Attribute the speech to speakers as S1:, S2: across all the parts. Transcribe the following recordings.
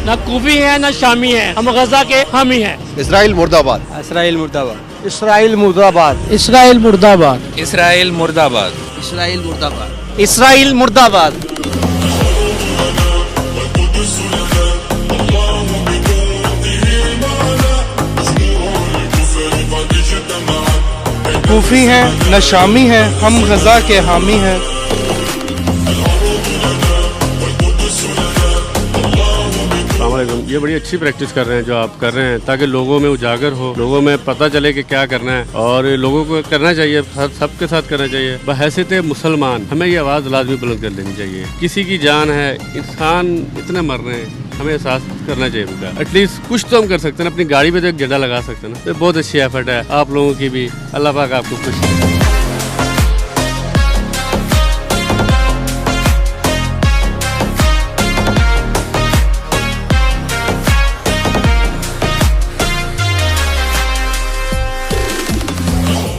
S1: نہ کوفی ہیں نہ شامی ہیں، ہم غزہ کے حامی ہیں۔
S2: اسرائیل مرداباد،
S3: اسرائیل مرداباد،
S4: اسرائیل مرداباد،
S1: اسرائیل مرداباد،
S3: اسرائیل مرداباد،
S4: اسرائیل مرداباد،
S1: اسرائیل مرداباد۔
S5: کوفی ہیں نہ شامی ہیں، ہم غزہ کے حامی ہیں۔
S6: السلام علیکم۔ یہ بڑی اچھی پریکٹس کر رہے ہیں جو آپ کر رہے ہیں، تاکہ لوگوں میں اجاگر ہو، لوگوں میں پتہ چلے کہ کیا کرنا ہے، اور لوگوں کو کرنا چاہیے، سب کے ساتھ کرنا چاہیے۔ بحیثیت مسلمان ہمیں یہ آواز لازمی بلند کر لینی چاہیے۔ کسی کی جان ہے، انسان اتنے مر رہے ہیں، ہمیں احساس کرنا چاہیے ان کا۔ ایٹ لیسٹ کچھ تو ہم کر سکتے ہیں، اپنی گاڑی پہ تو ایک جھنڈا لگا سکتے ہیں نا۔ بہت اچھی ایفرٹ ہے آپ لوگوں کی بھی، اللہ پاک آپ کو خوش کرے۔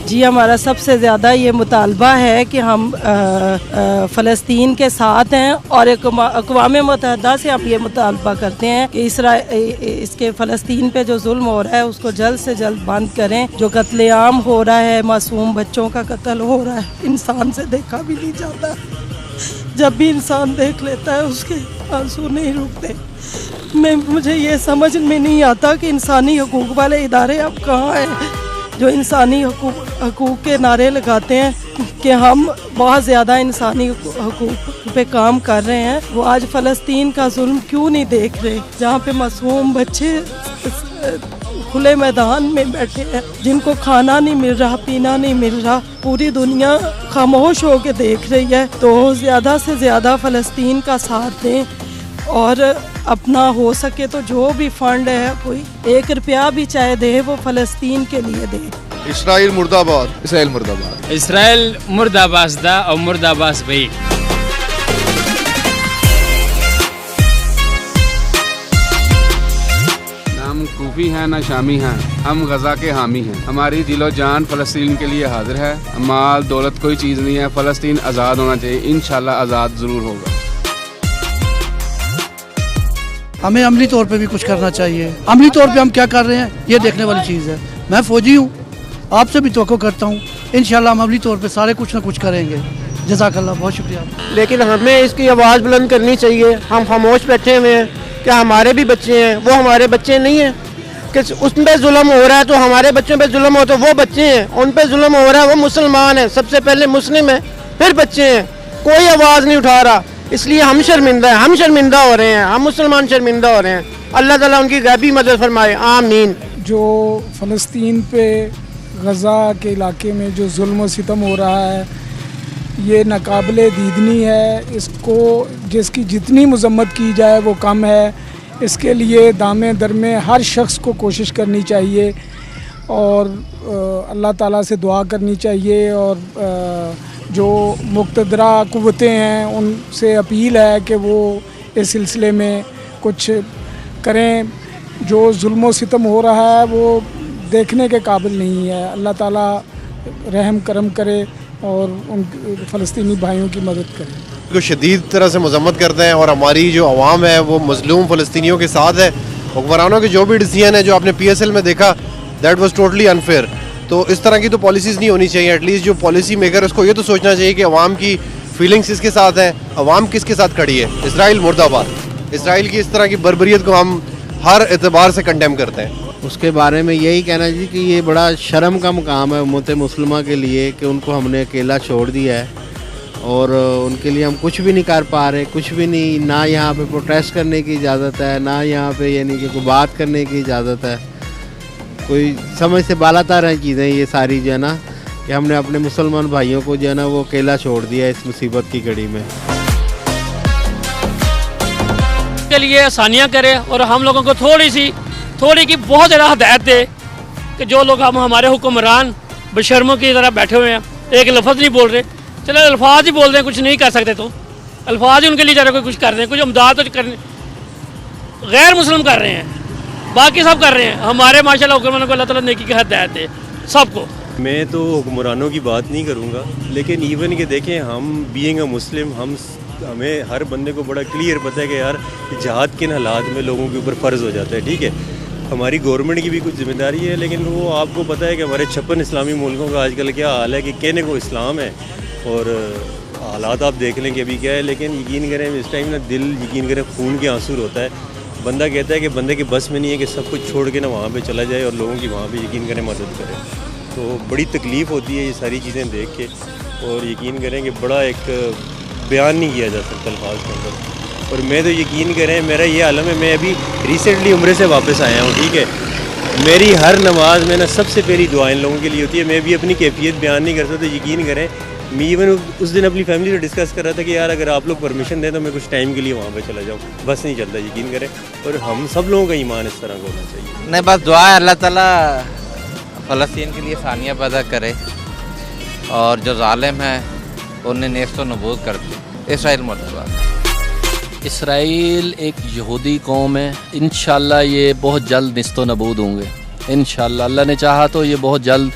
S7: جی ہمارا سب سے زیادہ یہ مطالبہ ہے کہ ہم فلسطین کے ساتھ ہیں، اور اقوام متحدہ سے ہم یہ مطالبہ کرتے ہیں کہ اس کے فلسطین پہ جو ظلم ہو رہا ہے اس کو جلد سے جلد بند کریں۔ جو قتل عام ہو رہا ہے، معصوم بچوں کا قتل ہو رہا ہے، انسان سے دیکھا بھی نہیں جاتا۔ جب بھی انسان دیکھ لیتا ہے اس کے آنسو نہیں رکتے۔ مجھے یہ سمجھ میں نہیں آتا کہ انسانی حقوق والے ادارے اب کہاں ہیں جو انسانی حقوق کے نعرے لگاتے ہیں کہ ہم بہت زیادہ انسانی حقوق پہ کام کر رہے ہیں۔ وہ آج فلسطین کا ظلم کیوں نہیں دیکھ رہے، جہاں پہ معصوم بچے کھلے میدان میں بیٹھے ہیں، جن کو کھانا نہیں مل رہا، پینا نہیں مل رہا، پوری دنیا خاموش ہو کے دیکھ رہی ہے۔ تو زیادہ سے زیادہ فلسطین کا ساتھ دیں، اور اپنا ہو سکے تو جو بھی فنڈ ہے، کوئی 1 روپیہ بھی چاہے دے، وہ فلسطین کے لیے دے۔
S2: اسرائیل مرداباد، اسرائیل مرداباد،
S3: اسرائیل مرداباد دا اور مرداباد بھائی۔
S5: ہم کوفی ہیں نہ شامی ہیں، ہم غزہ کے حامی ہیں۔ ہماری دل و جان فلسطین کے لیے حاضر ہے۔ مال دولت کوئی چیز نہیں ہے، فلسطین آزاد ہونا چاہیے، انشاءاللہ آزاد ضرور ہوگا۔
S8: ہمیں عملی طور پہ بھی کچھ کرنا چاہیے۔ عملی طور پہ ہم کیا کر رہے ہیں یہ دیکھنے والی چیز ہے۔ میں فوجی ہوں، آپ سے بھی توقع کرتا ہوں، انشاءاللہ ہم عملی طور پہ سارے کچھ نہ کچھ کریں گے۔ جزاک اللہ، بہت شکریہ۔
S4: لیکن ہمیں اس کی آواز بلند کرنی چاہیے۔ ہم خاموش بیٹھے ہوئے ہیں کہ ہمارے بھی بچے ہیں، وہ ہمارے بچے نہیں ہیں، کہ اس پہ ظلم ہو رہا ہے تو ہمارے بچوں پہ ظلم ہو تو وہ بچے ہیں، ان پہ ظلم ہو رہا ہے، وہ مسلمان ہیں، سب سے پہلے مسلم ہیں، پھر بچے ہیں، کوئی آواز نہیں اٹھا رہا۔ اس لیے ہم شرمندہ ہیں، ہم شرمندہ ہو رہے ہیں، ہم مسلمان شرمندہ ہو رہے ہیں۔ اللہ تعالیٰ ان کی غیبی مدد فرمائے، آمین۔
S9: جو فلسطین پہ غزہ کے علاقے میں جو ظلم و ستم ہو رہا ہے، یہ ناقابل دیدنی ہے۔ اس کو جس کی جتنی مذمت کی جائے وہ کم ہے۔ اس کے لیے دامے درمے ہر شخص کو کوشش کرنی چاہیے، اور اللہ تعالیٰ سے دعا کرنی چاہیے، اور جو مقتدرہ قوتیں ہیں ان سے اپیل ہے کہ وہ اس سلسلے میں کچھ کریں۔ جو ظلم و ستم ہو رہا ہے وہ دیکھنے کے قابل نہیں ہے۔ اللہ تعالیٰ رحم کرم کرے اور ان فلسطینی بھائیوں کی مدد کرے۔
S2: کو شدید طرح سے مذمت کرتے ہیں، اور ہماری جو عوام ہے وہ مظلوم فلسطینیوں کے ساتھ ہے۔ حکمرانوں کے جو بھی ڈیسیژن ہے، جو آپ نے PSL میں دیکھا، دیٹ واز ٹوٹلی انفیئر۔ تو اس طرح کی تو پالیسیز نہیں ہونی چاہیے۔ ایٹ لیسٹ جو پالیسی میکر اس کو یہ تو سوچنا چاہیے کہ عوام کی فیلنگز کس کے ساتھ ہیں، عوام کس کے ساتھ کھڑی ہے۔ اسرائیل مرداباد۔ اسرائیل کی اس طرح کی بربریت کو ہم ہر اعتبار سے کنڈیم کرتے ہیں۔
S10: اس کے بارے میں یہی کہنا جی کہ یہ بڑا شرم کا مقام ہے امت مسلمہ کے لیے کہ ان کو ہم نے اکیلا چھوڑ دیا ہے، اور ان کے لیے ہم کچھ بھی نہیں کر پا رہے، کچھ بھی نہیں۔ نہ یہاں پہ پروٹیسٹ کرنے کی اجازت ہے، نہ یہاں پہ یعنی کہ کوئی بات کرنے کی اجازت ہے۔ کوئی سمجھ سے بالا تر ہیں چیزیں یہ ساری جو ہے نا، کہ ہم نے اپنے مسلمان بھائیوں کو جو ہے نا وہ اکیلا چھوڑ دیا اس مصیبت کی گھڑی میں۔
S1: کے لیے آسانیاں کرے، اور ہم لوگوں کو تھوڑی کی بہت زیادہ ہدایت دے کہ جو لوگ ہمارے حکمران بشرموں کی طرح بیٹھے ہوئے ہیں، ایک لفظ نہیں بول رہے، چلے الفاظ ہی بول دیں، کچھ نہیں کر سکتے تو الفاظ ہی ان کے لیے جا رہے، کچھ کر دیں، کچھ امداد تو کرنے۔ غیر مسلم کر رہے ہیں، باقی سب کر رہے ہیں۔ ہمارے ماشاءاللہ حکمرانوں کو اللہ تعالیٰ نیکی کی ہدایت دے سب کو۔
S11: میں تو حکمرانوں کی بات نہیں کروں گا، لیکن ایون کہ دیکھیں ہم بینگ اے مسلم، ہم ہمیں ہر بندے کو بڑا کلیئر پتہ ہے کہ یار جہاد کن حالات میں لوگوں کے اوپر فرض ہو جاتا ہے. ٹھیک ہے, ہماری گورنمنٹ کی بھی کچھ ذمہ داری ہے, لیکن وہ آپ کو پتہ ہے کہ ہمارے 56 اسلامی ملکوں کا آج کل کیا حال ہے کہ کہنے کو اسلام ہے اور حالات آپ دیکھ لیں کہ ابھی کیا ہے. لیکن یقین کریں اس ٹائم نا دل یقین کریں خون کے آنسو ہوتا ہے. بندہ کہتا ہے کہ بندے کے بس میں نہیں ہے کہ سب کچھ چھوڑ کے نا وہاں پہ چلا جائے اور لوگوں کی وہاں پہ یقین کریں مدد کرے. تو بڑی تکلیف ہوتی ہے یہ ساری چیزیں دیکھ کے, اور یقین کریں کہ بڑا ایک بیان نہیں کیا جا سکتا الفاظ کے اندر. اور میں تو یقین کریں میرا یہ عالم ہے, میں ابھی ریسنٹلی عمرے سے واپس آیا ہوں. ٹھیک ہے, میری ہر نماز میں نا سب سے پہلی دعا ان لوگوں کے لیے ہوتی ہے. میں بھی اپنی کیفیت بیان نہیں کرتا, تو یقین کریں میں ایون اس دن اپنی فیملی سے ڈسکس کر رہا تھا کہ یار اگر آپ لوگ پرمیشن دیں تو میں کچھ ٹائم کے لیے وہاں پہ چلا جاؤں. بس نہیں چلتا, یقین کریں. اور ہم سب لوگوں کا ایمان اس طرح کا ہونا چاہیے.
S12: نہیں, بس دعا ہے اللہ تعالیٰ فلسطین کے لیے ثانیہ پیدا کرے اور جو ظالم ہیں انہیں نیست و نبود کر دے. اسرائیل مرد باد.
S13: اسرائیل ایک یہودی قوم ہے, انشاءاللہ یہ بہت جلد نیست و نبود ہوں گے. انشاءاللہ اللہ نے چاہا تو یہ بہت جلد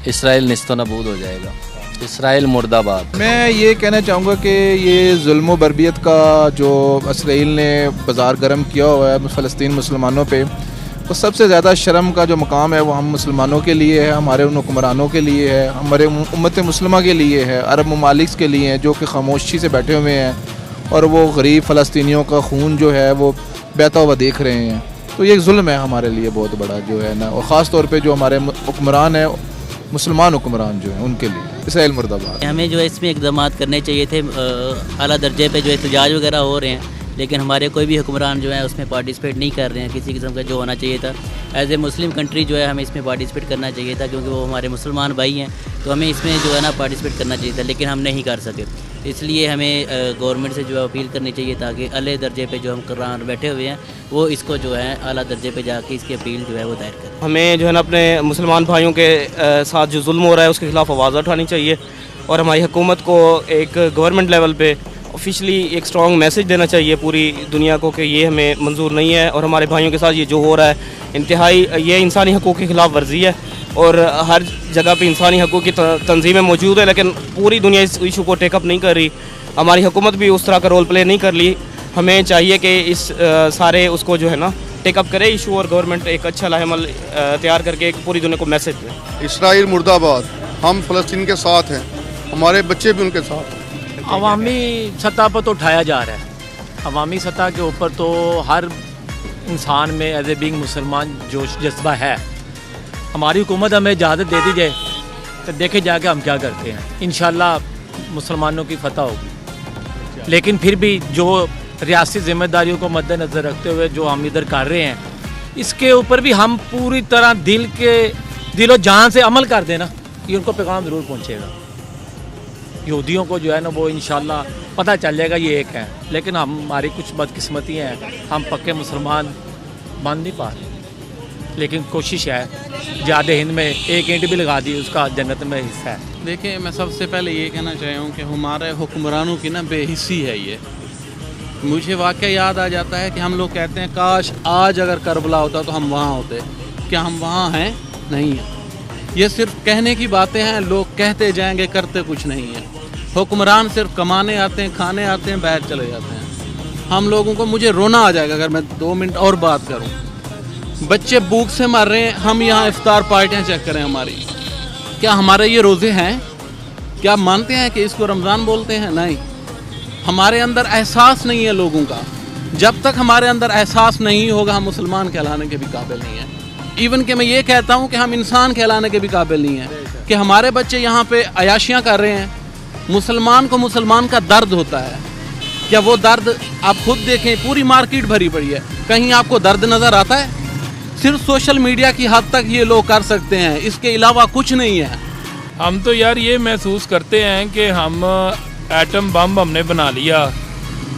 S13: اسرائیل نیست و نبود ہو جائے گا. اسرائیل مرد آباد.
S14: میں یہ کہنا چاہوں گا کہ یہ ظلم و بربریت کا جو اسرائیل نے بازار گرم کیا ہوا ہے فلسطین مسلمانوں پہ, وہ سب سے زیادہ شرم کا جو مقام ہے وہ ہم مسلمانوں کے لیے ہے, ہمارے ان حکمرانوں کے لیے ہے, ہمارے امت مسلمہ کے لیے ہے, عرب ممالک کے لیے ہیں جو کہ خاموشی سے بیٹھے ہوئے ہیں اور وہ غریب فلسطینیوں کا خون جو ہے وہ بہتا ہوا دیکھ رہے ہیں. تو یہ ایک ظلم ہے ہمارے لیے بہت بڑا جو ہے نا, اور خاص طور پہ جو ہمارے حکمران ہیں مسلمان حکمران جو ہیں ان کے لیے. اسرائیل مرد آباد.
S15: ہمیں جو ہے اس میں اقدامات کرنے چاہیے تھے. اعلیٰ درجے پہ جو احتجاج وغیرہ ہو رہے ہیں, لیکن ہمارے کوئی بھی حکمران جو ہے اس میں پارٹیسپیٹ نہیں کر رہے ہیں. کسی قسم کا جو ہونا چاہیے تھا ایز اے مسلم کنٹری جو ہے ہمیں اس میں پارٹیسپیٹ کرنا چاہیے تھا, کیونکہ وہ ہمارے مسلمان بھائی ہیں, تو ہمیں اس میں جو ہے نا پارٹیسپیٹ کرنا چاہیے تھا, لیکن ہم نہیں کر سکے. اس لیے ہمیں گورنمنٹ سے جو ہے اپیل کرنی چاہیے تاکہ اعلیٰ درجے پہ جو ہم حکمران بیٹھے ہوئے ہیں وہ اس کو جو ہے اعلیٰ درجے پہ جا کے اس کی اپیل جو ہے وہ دائر کریں.
S16: ہمیں جو ہے نا اپنے مسلمان بھائیوں کے ساتھ جو ظلم ہو رہا ہے اس کے خلاف آواز اٹھانی چاہیے, اور ہماری حکومت کو ایک گورنمنٹ لیول پہ آفیشلی ایک اسٹرانگ میسج دینا چاہیے پوری دنیا کو کہ یہ ہمیں منظور نہیں ہے, اور ہمارے بھائیوں کے ساتھ یہ جو ہو رہا ہے انتہائی یہ انسانی حقوق کی خلاف ورزی ہے. اور ہر جگہ پہ انسانی حقوق کی تنظیمیں موجود ہیں, لیکن پوری دنیا اس ایشو کو ٹیک اپ نہیں کر رہی. ہماری حکومت بھی اس طرح کا رول پلے نہیں کر لی. ہمیں چاہیے کہ اس سارے اس کو جو ہے نا ٹیک اپ کرے ایشو, اور گورنمنٹ ایک اچھا لاہ عمل تیار کر کے ایک پوری دنیا کو میسج دے.
S17: اسرائیل مرد آباد. ہم فلسطین کے ساتھ ہیں, ہمارے بچے بھی ان کے ساتھ ہیں.
S18: عوامی سطح پر تو اٹھایا جا رہا ہے, عوامی سطح کے اوپر تو ہر انسان میں ایز اے بینگ مسلمان جوش جذبہ ہے. ہماری حکومت ہمیں اجازت دے دی جائے تو دیکھے جا کے ہم کیا کرتے ہیں. انشاءاللہ مسلمانوں کی فتح ہوگی, لیکن پھر بھی جو ریاستی ذمہ داریوں کو مد نظر رکھتے ہوئے جو ہم ادھر کر رہے ہیں اس کے اوپر بھی ہم پوری طرح دل و جان سے عمل کر دیں نا, یہ ان کو پیغام ضرور پہنچے گا. یہودیوں کو جو ہے نا وہ انشاءاللہ پتہ چل جائے گا یہ ایک ہے, لیکن ہماری کچھ بدقسمتی ہیں, ہم پکے مسلمان بن نہیں پا رہے. لیکن کوشش ہے, جہاد ہند میں ایک اینٹ بھی لگا دی اس کا جنت میں حصہ ہے.
S19: دیکھیں میں سب سے پہلے یہ کہنا چاہتا ہوں کہ ہمارے حکمرانوں کی نا بے حسی ہے. یہ مجھے واقعہ یاد آ جاتا ہے کہ ہم لوگ کہتے ہیں کاش آج اگر کربلا ہوتا تو ہم وہاں ہوتے. کیا ہم وہاں ہیں؟ نہیں ہیں. یہ صرف کہنے کی باتیں ہیں, لوگ کہتے جائیں گے کرتے کچھ نہیں ہیں. حکمران صرف کمانے آتے ہیں, کھانے آتے ہیں, باہر چلے جاتے ہیں. ہم لوگوں کو مجھے رونا آ جائے گا اگر میں 2 منٹ اور بات کروں. بچے بھوک سے مر رہے ہیں, ہم یہاں افطار پارٹیاں چیک کریں ہماری. کیا ہمارے یہ روزے ہیں؟ کیا مانتے ہیں کہ اس کو رمضان بولتے ہیں؟ نہیں. ہمارے اندر احساس نہیں ہے لوگوں کا. جب تک ہمارے اندر احساس نہیں ہوگا ہم مسلمان کہلانے کے بھی قابل نہیں ہیں. ایون کہ میں یہ کہتا ہوں کہ ہم انسان کہلانے کے بھی قابل نہیں ہیں. کہ ہمارے بچے یہاں پہ عیاشیاں کر رہے ہیں. مسلمان کو مسلمان کا درد ہوتا ہے. کیا وہ درد آپ خود دیکھیں, پوری مارکیٹ بھری پڑی ہے, کہیں آپ کو درد نظر آتا ہے؟ صرف سوشل میڈیا کی حد تک یہ لوگ کر سکتے ہیں, اس کے علاوہ کچھ نہیں ہے.
S20: ہم تو یار یہ محسوس کرتے ہیں کہ ہم ایٹم بم ہم نے بنا لیا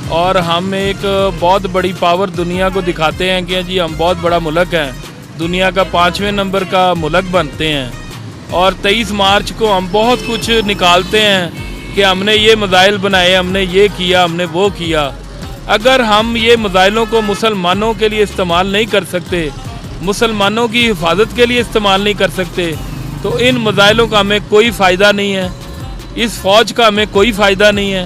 S20: اور ہم ایک بہت بڑی پاور دنیا کو دکھاتے ہیں کہ جی ہم بہت بڑا ملک ہیں, دنیا کا 5ویں نمبر کا ملک بنتے ہیں. اور 23 مارچ کو ہم بہت کچھ نکالتے ہیں کہ ہم نے یہ میزائل بنائے, ہم نے یہ کیا, ہم نے وہ کیا. اگر ہم یہ میزائلوں کو مسلمانوں کے لیے استعمال نہیں کر سکتے, مسلمانوں کی حفاظت کے لیے استعمال نہیں کر سکتے, تو ان میزائلوں کا ہمیں کوئی فائدہ نہیں ہے, اس فوج کا ہمیں کوئی فائدہ نہیں ہے.